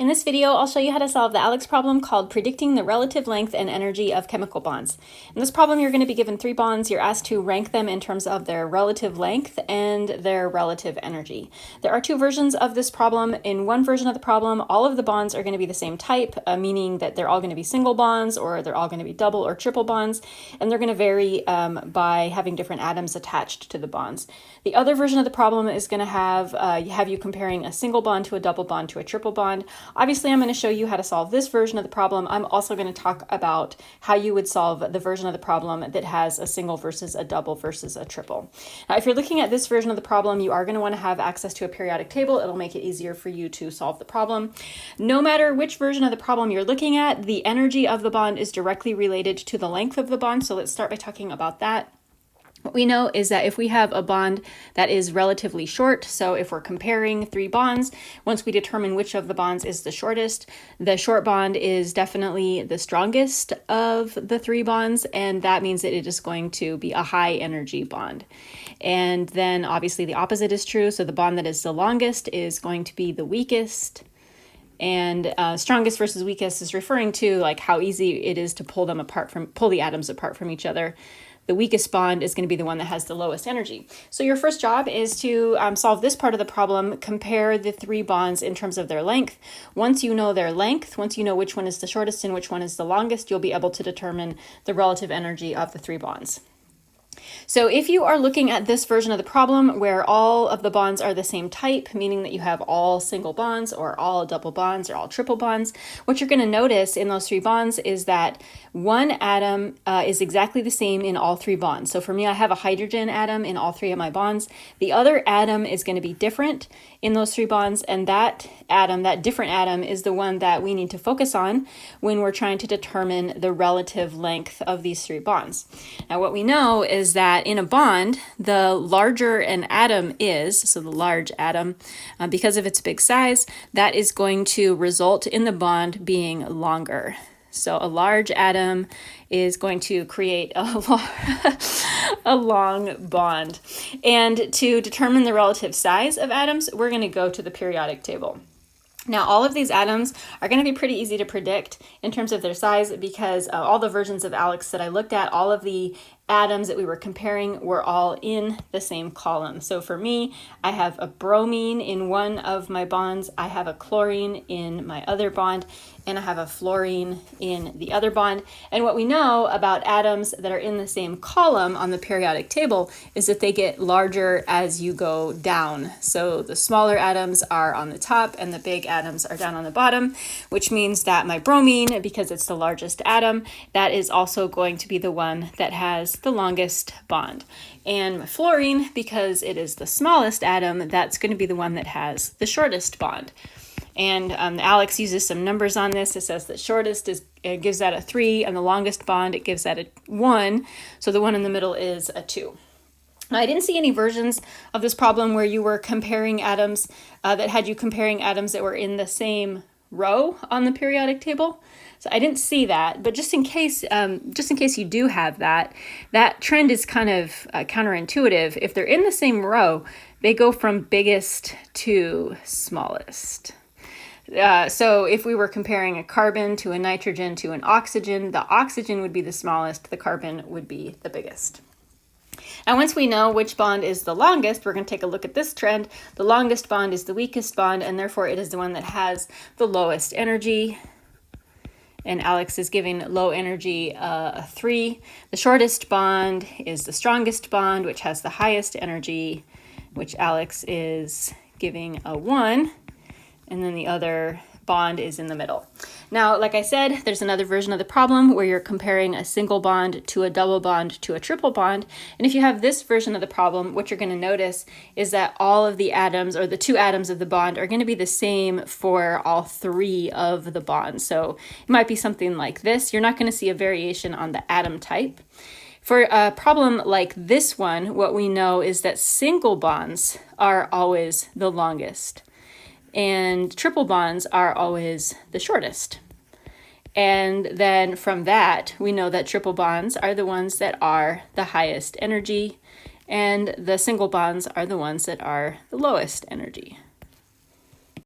In this video, I'll show you how to solve the ALEKS problem called predicting the relative length and energy of chemical bonds. In this problem, you're going to be given 3 bonds. You're asked to rank them in terms of their relative length and their relative energy. There are 2 versions of this problem. In one version of the problem, all of the bonds are going to be the same type, meaning that they're all going to be single bonds, or they're all going to be double or triple bonds, and they're going to vary by having different atoms attached to the bonds. The other version of the problem is going to have you comparing a single bond to a double bond to a triple bond. Obviously, I'm going to show you how to solve this version of the problem. I'm also going to talk about how you would solve the version of the problem that has a single versus a double versus a triple. Now, if you're looking at this version of the problem, you are going to want to have access to a periodic table. It'll make it easier for you to solve the problem. No matter which version of the problem you're looking at, the energy of the bond is directly related to the length of the bond. So let's start by talking about that. What we know is that if we have a bond that is relatively short, so if we're comparing 3 bonds, once we determine which of the bonds is the shortest, the short bond is definitely the strongest of the 3 bonds, and that means that it is going to be a high energy bond. And then obviously the opposite is true, so the bond that is the longest is going to be the weakest. And strongest versus weakest is referring to like how easy it is to pull the atoms apart from each other. The weakest bond is going to be the one that has the lowest energy. So your first job is to solve this part of the problem, compare the 3 bonds in terms of their length. Once you know their length, once you know which one is the shortest and which one is the longest, you'll be able to determine the relative energy of the 3 bonds. So if you are looking at this version of the problem where all of the bonds are the same type, meaning that you have all single bonds or all double bonds or all triple bonds, what you're going to notice in those 3 bonds is that one atom is exactly the same in all 3 bonds. So for me, I have a hydrogen atom in all 3 of my bonds. The other atom is going to be different in those 3 bonds, and that atom, that different atom, is the one that we need to focus on when we're trying to determine the relative length of these 3 bonds. Now, what we know is that in a bond, the larger an atom is, so the large atom, because of its big size, that is going to result in the bond being longer. So a large atom is going to create a long bond. And to determine the relative size of atoms, we're going to go to the periodic table. Now, all of these atoms are going to be pretty easy to predict in terms of their size because all the versions of ALEKS that I looked at, all of the atoms that we were comparing were all in the same column. So for me, I have a bromine in one of my bonds, I have a chlorine in my other bond, and I have a fluorine in the other bond. And what we know about atoms that are in the same column on the periodic table is that they get larger as you go down. So the smaller atoms are on the top and the big atoms are down on the bottom, which means that my bromine, because it's the largest atom, that is also going to be the one that has the longest bond. And my fluorine, because it is the smallest atom, that's going to be the one that has the shortest bond. And ALEKS uses some numbers on this. It says that shortest gives that a 3, and the longest bond, it gives that a 1. So the one in the middle is a 2. Now, I didn't see any versions of this problem where you were comparing atoms that had you comparing atoms that were in the same row on the periodic table. So I didn't see that, but just in case you do have that trend is kind of counterintuitive. If they're in the same row, they go from biggest to smallest. So if we were comparing a carbon to a nitrogen to an oxygen, the oxygen would be the smallest, the carbon would be the biggest. Now, once we know which bond is the longest, we're going to take a look at this trend. The longest bond is the weakest bond, and therefore it is the one that has the lowest energy. And ALEKS is giving low energy a 3. The shortest bond is the strongest bond, which has the highest energy, which ALEKS is giving a 1. And then the other bond is in the middle. Now, like I said, there's another version of the problem where you're comparing a single bond to a double bond to a triple bond. And if you have this version of the problem, what you're going to notice is that all of the atoms, or the 2 atoms of the bond, are going to be the same for all 3 of the bonds. So it might be something like this. You're not going to see a variation on the atom type. For a problem like this one, what we know is that single bonds are always the longest, and triple bonds are always the shortest. And then from that, we know that triple bonds are the ones that are the highest energy, and the single bonds are the ones that are the lowest energy.